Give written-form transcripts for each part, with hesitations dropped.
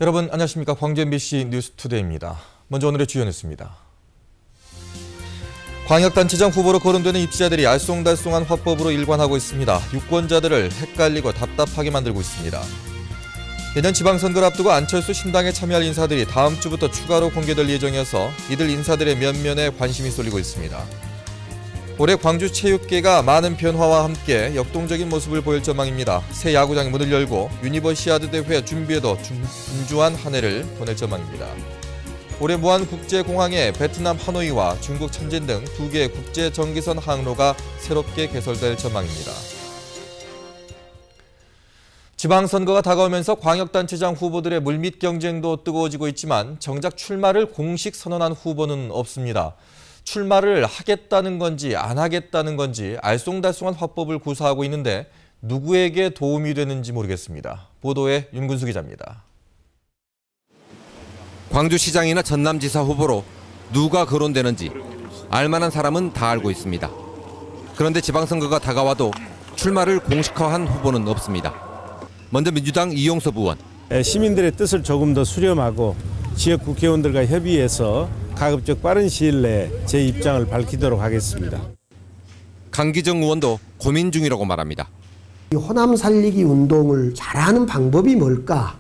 여러분 안녕하십니까. 광주 MBC 뉴스투데이입니다. 먼저 오늘의 주요 뉴스입니다. 광역단체장 후보로 거론되는 입지자들이 알쏭달쏭한 화법으로 일관하고 있습니다. 유권자들을 헷갈리고 답답하게 만들고 있습니다. 내년 지방선거를 앞두고 안철수 신당에 참여할 인사들이 다음 주부터 추가로 공개될 예정이어서 이들 인사들의 면면에 관심이 쏠리고 있습니다. 올해 광주 체육계가 많은 변화와 함께 역동적인 모습을 보일 전망입니다. 새 야구장이 문을 열고 유니버시아드 대회 준비에도 분주한 한 해를 보낼 전망입니다. 올해 무안국제공항에 베트남 하노이와 중국 천진 등 2개의 국제 정기선 항로가 새롭게 개설될 전망입니다. 지방선거가 다가오면서 광역단체장 후보들의 물밑 경쟁도 뜨거워지고 있지만 정작 출마를 공식 선언한 후보는 없습니다. 출마를 하겠다는 건지 안 하겠다는 건지 알쏭달쏭한 화법을 구사하고 있는데 누구에게 도움이 되는지 모르겠습니다. 보도에 윤근수 기자입니다. 광주시장이나 전남지사 후보로 누가 거론되는지 알만한 사람은 다 알고 있습니다. 그런데 지방선거가 다가와도 출마를 공식화한 후보는 없습니다. 먼저 민주당 이용섭 의원. 시민들의 뜻을 조금 더 수렴하고 지역 국회의원들과 협의해서 가급적 빠른 시일 내에 제 입장을 밝히도록 하겠습니다. 강기정 의원도 고민 중이라고 말합니다. 이 호남 살리기 운동을 잘하는 방법이 뭘까?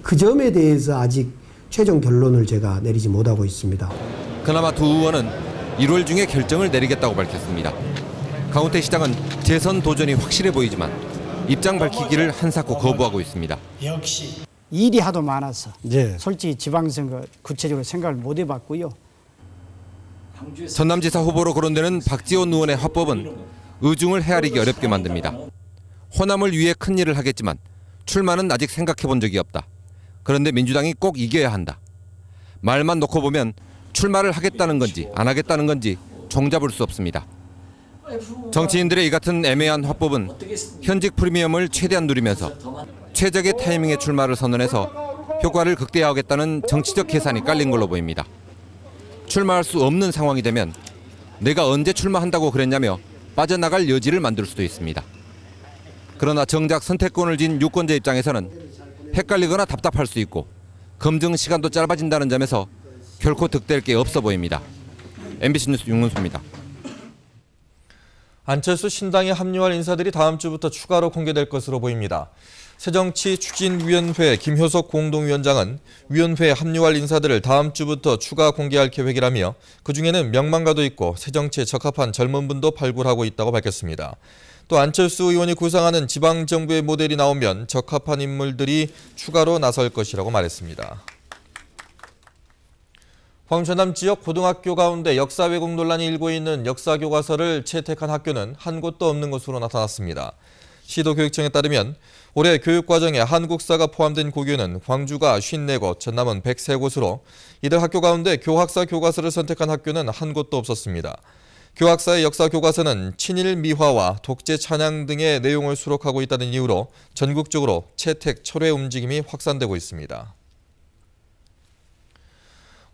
그 점에 대해서 아직 최종 결론을 제가 내리지 못하고 있습니다. 그나마 두 의원은 1월 중에 결정을 내리겠다고 밝혔습니다. 강훈태 시장은 재선 도전이 확실해 보이지만 입장 밝히기를 한사코 거부하고 있습니다. 역시 일이 하도 많아서 솔직히 지방선거 구체적으로 생각을 못 해봤고요. 전남지사 후보로 거론되는 박지원 의원의 화법은 의중을 헤아리기 어렵게 만듭니다. 호남을 위해 큰 일을 하겠지만 출마는 아직 생각해 본 적이 없다. 그런데 민주당이 꼭 이겨야 한다. 말만 놓고 보면 출마를 하겠다는 건지 안 하겠다는 건지 종잡을 수 없습니다. 정치인들의 이 같은 애매한 화법은 현직 프리미엄을 최대한 누리면서 최적의 타이밍에 출마를 선언해서 효과를 극대화하겠다는 정치적 계산이 깔린 걸로 보입니다. 출마할 수 없는 상황이 되면 내가 언제 출마한다고 그랬냐며 빠져나갈 여지를 만들 수도 있습니다. 그러나 정작 선택권을 쥔 유권자 입장에서는 헷갈리거나 답답할 수 있고 검증 시간도 짧아진다는 점에서 결코 득될 게 없어 보입니다. MBC 뉴스 윤근수입니다. 안철수 신당에 합류할 인사들이 다음 주부터 추가로 공개될 것으로 보입니다. 새정치추진위원회 김효석 공동위원장은 위원회에 합류할 인사들을 다음 주부터 추가 공개할 계획이라며 그중에는 명망가도 있고 새정치에 적합한 젊은 분도 발굴하고 있다고 밝혔습니다. 또 안철수 의원이 구상하는 지방정부의 모델이 나오면 적합한 인물들이 추가로 나설 것이라고 말했습니다. 광주 전남 지역 고등학교 가운데 역사 왜곡 논란이 일고 있는 역사교과서를 채택한 학교는 한 곳도 없는 것으로 나타났습니다. 시도교육청에 따르면 올해 교육과정에 한국사가 포함된 고교는 광주가 54곳, 전남은 103곳으로 이들 학교 가운데 교학사 교과서를 선택한 학교는 한 곳도 없었습니다. 교학사의 역사교과서는 친일 미화와 독재 찬양 등의 내용을 수록하고 있다는 이유로 전국적으로 채택 철회 움직임이 확산되고 있습니다.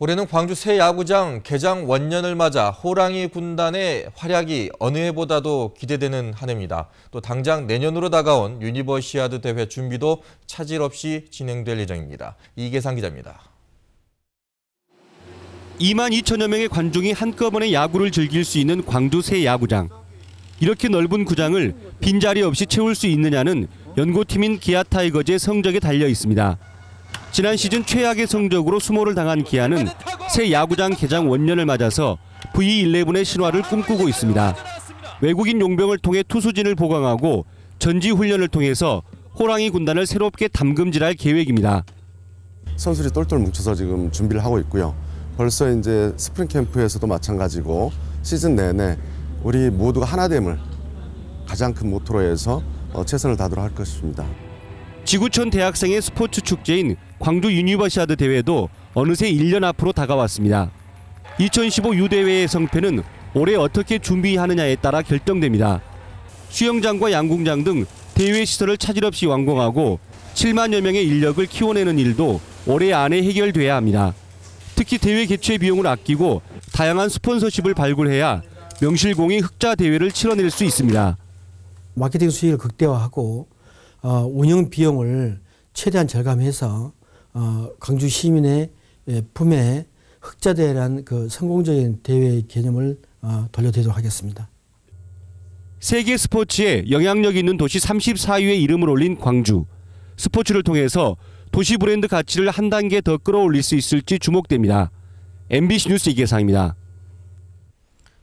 올해는 광주 새 야구장 개장 원년을 맞아 호랑이 군단의 활약이 어느 해보다도 기대되는 한 해입니다. 또 당장 내년으로 다가온 유니버시아드 대회 준비도 차질 없이 진행될 예정입니다. 이계상 기자입니다. 2만 2천여 명의 관중이 한꺼번에 야구를 즐길 수 있는 광주 새 야구장. 이렇게 넓은 구장을 빈자리 없이 채울 수 있느냐는 연고팀인 기아 타이거즈의 성적에 달려 있습니다. 지난 시즌 최악의 성적으로 수모를 당한 기아는 새 야구장 개장 원년을 맞아서 V11의 신화를 꿈꾸고 있습니다. 외국인 용병을 통해 투수진을 보강하고 전지 훈련을 통해서 호랑이 군단을 새롭게 담금질할 계획입니다. 선수들이 똘똘 뭉쳐서 지금 준비를 하고 있고요. 벌써 이제 스프링 캠프에서도 마찬가지고 시즌 내내 우리 모두가 하나됨을 가장 큰 모토로 해서 최선을 다하도록 할 것입니다. 지구촌 대학생의 스포츠 축제인 광주 유니버시아드 대회도 어느새 1년 앞으로 다가왔습니다. 2015 유대회의 성패는 올해 어떻게 준비하느냐에 따라 결정됩니다. 수영장과 양궁장 등 대회 시설을 차질 없이 완공하고 7만여 명의 인력을 키워내는 일도 올해 안에 해결돼야 합니다. 특히 대회 개최 비용을 아끼고 다양한 스폰서십을 발굴해야 명실공히 흑자 대회를 치러낼 수 있습니다. 마케팅 수익을 극대화하고 운영 비용을 최대한 절감해서 광주 시민의 품에 흑자대회란 그 성공적인 대회의 개념을 돌려드리도록 하겠습니다. 세계 스포츠에 영향력 있는 도시 34위에 이름을 올린 광주. 스포츠를 통해서 도시 브랜드 가치를 한 단계 더 끌어올릴 수 있을지 주목됩니다. MBC 뉴스 이계상입니다.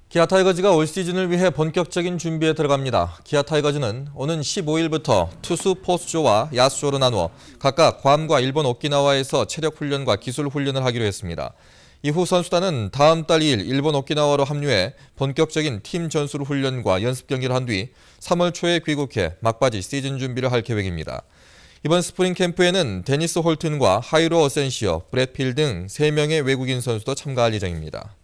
기아 타이거즈가 올 시즌을 위해 본격적인 준비에 들어갑니다. 기아 타이거즈는 오는 15일부터 투수 포수조와 야수조로 나누어 각각 괌과 일본 오키나와에서 체력 훈련과 기술 훈련을 하기로 했습니다. 이후 선수단은 다음 달 2일 일본 오키나와로 합류해 본격적인 팀 전술 훈련과 연습 경기를 한 뒤 3월 초에 귀국해 막바지 시즌 준비를 할 계획입니다. 이번 스프링 캠프에는 데니스 홀튼과 하이로 어센시어, 브렛 필 등 3명의 외국인 선수도 참가할 예정입니다.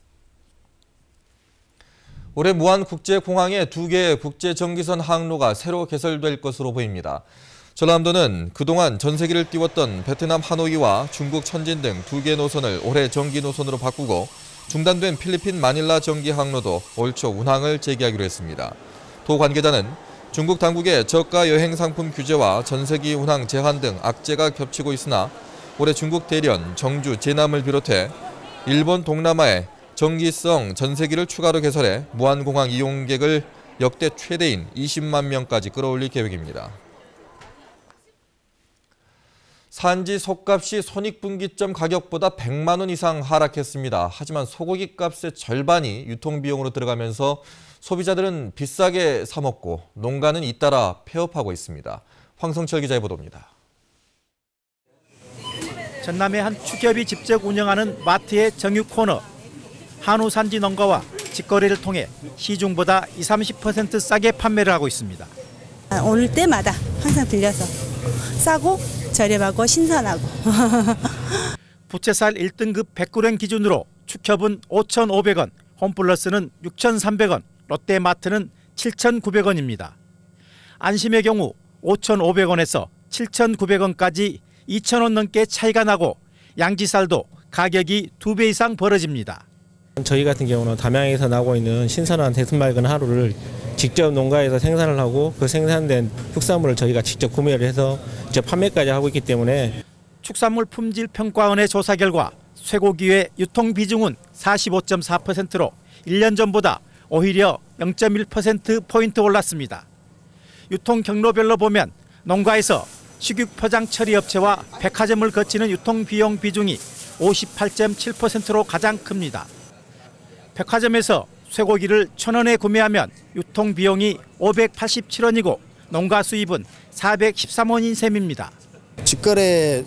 올해 무안국제공항에 2개의 국제전기선 항로가 새로 개설될 것으로 보입니다. 전라남도는 그동안 전세기를 띄웠던 베트남 하노이와 중국 천진 등 2개 노선을 올해 전기 노선으로 바꾸고 중단된 필리핀 마닐라 전기 항로도 올 초 운항을 재개하기로 했습니다. 도 관계자는 중국 당국의 저가 여행 상품 규제와 전세기 운항 제한 등 악재가 겹치고 있으나 올해 중국 대련, 정주, 제남을 비롯해 일본 동남아에 전기성 전세기를 추가로 개설해 무안공항 이용객을 역대 최대인 20만 명까지 끌어올릴 계획입니다. 산지 속값이 손익분기점 가격보다 100만 원 이상 하락했습니다. 하지만 소고기 값의 절반이 유통비용으로 들어가면서 소비자들은 비싸게 사 먹고 농가는 잇따라 폐업하고 있습니다. 황성철 기자의 보도입니다. 전남의 한 축협이 직접 운영하는 마트의 정육 코너. 한우 산지 농가와 직거래를 통해 시중보다 20-30% 싸게 판매를 하고 있습니다. 올 때마다 항상 들려서 싸고 저렴하고 신선하고. 부채살 1등급 100g 기준으로 축협은 5,500원, 홈플러스는 6,300원, 롯데마트는 7,900원입니다. 안심의 경우 5,500원에서 7,900원까지 2,000원 넘게 차이가 나고 양지살도 가격이 2배 이상 벌어집니다. 저희 같은 경우는 담양에서 나오고 있는 신선한 대순맑은 하루를 직접 농가에서 생산을 하고 그 생산된 축산물을 저희가 직접 구매를 해서 직접 판매까지 하고 있기 때문에 축산물 품질 평가원의 조사 결과 쇠고기의 유통 비중은 45.4%로 1년 전보다 오히려 0.1%포인트 올랐습니다. 유통 경로별로 보면 농가에서 식육 포장 처리 업체와 백화점을 거치는 유통 비용 비중이 58.7%로 가장 큽니다. 백화점에서 쇠고기를 1,000원에 구매하면 유통 비용이 587원이고 농가 수입은 413원인 셈입니다. 직거래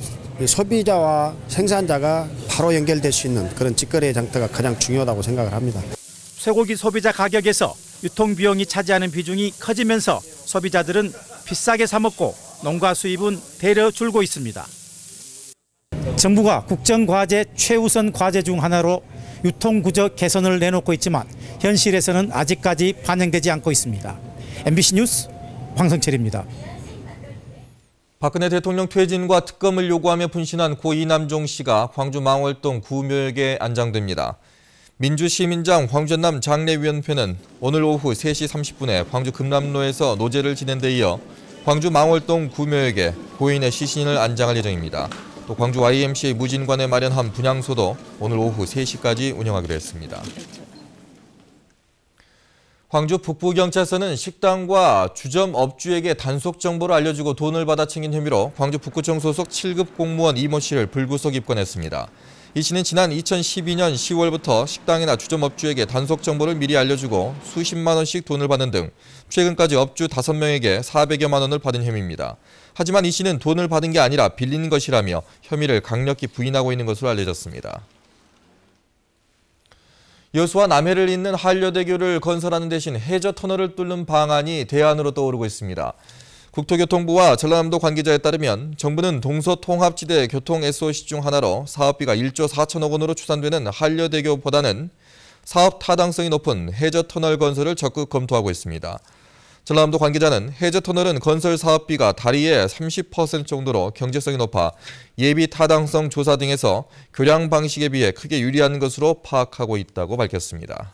소비자와 생산자가 바로 연결될 수 있는 그런 직거래 장터가 가장 중요하다고 생각을 합니다. 쇠고기 소비자 가격에서 유통 비용이 차지하는 비중이 커지면서 소비자들은 비싸게 사 먹고 농가 수입은 대려 줄고 있습니다. 정부가 국정과제 최우선 과제 중 하나로 유통구조 개선을 내놓고 있지만 현실에서는 아직까지 반영되지 않고 있습니다. MBC 뉴스 황성철입니다. 박근혜 대통령 퇴진과 특검을 요구하며 분신한 고 이남종 씨가 광주 망월동 구묘역에 안장됩니다. 민주시민당 광주전남 장례위원회는 오늘 오후 3시 30분에 광주 금남로에서 노제를 지낸 데 이어 광주 망월동 구묘역에 고인의 시신을 안장할 예정입니다. 또 광주 YMCA 무진관에 마련한 분향소도 오늘 오후 3시까지 운영하기로 했습니다. 광주 북부경찰서는 식당과 주점 업주에게 단속 정보를 알려주고 돈을 받아 챙긴 혐의로 광주 북구청 소속 7급 공무원 이모 씨를 불구속 입건했습니다. 이 씨는 지난 2012년 10월부터 식당이나 주점 업주에게 단속 정보를 미리 알려주고 수십만 원씩 돈을 받는 등 최근까지 업주 5명에게 400여만 원을 받은 혐의입니다. 하지만 이 씨는 돈을 받은 게 아니라 빌린 것이라며 혐의를 강력히 부인하고 있는 것으로 알려졌습니다. 여수와 남해를 잇는 한려대교를 건설하는 대신 해저 터널을 뚫는 방안이 대안으로 떠오르고 있습니다. 국토교통부와 전라남도 관계자에 따르면 정부는 동서통합지대 교통 SOC 중 하나로 사업비가 1조 4천억 원으로 추산되는 한려대교보다는 사업 타당성이 높은 해저터널 건설을 적극 검토하고 있습니다. 전라남도 관계자는 해저터널은 건설 사업비가 다리의 30% 정도로 경제성이 높아 예비 타당성 조사 등에서 교량 방식에 비해 크게 유리한 것으로 파악하고 있다고 밝혔습니다.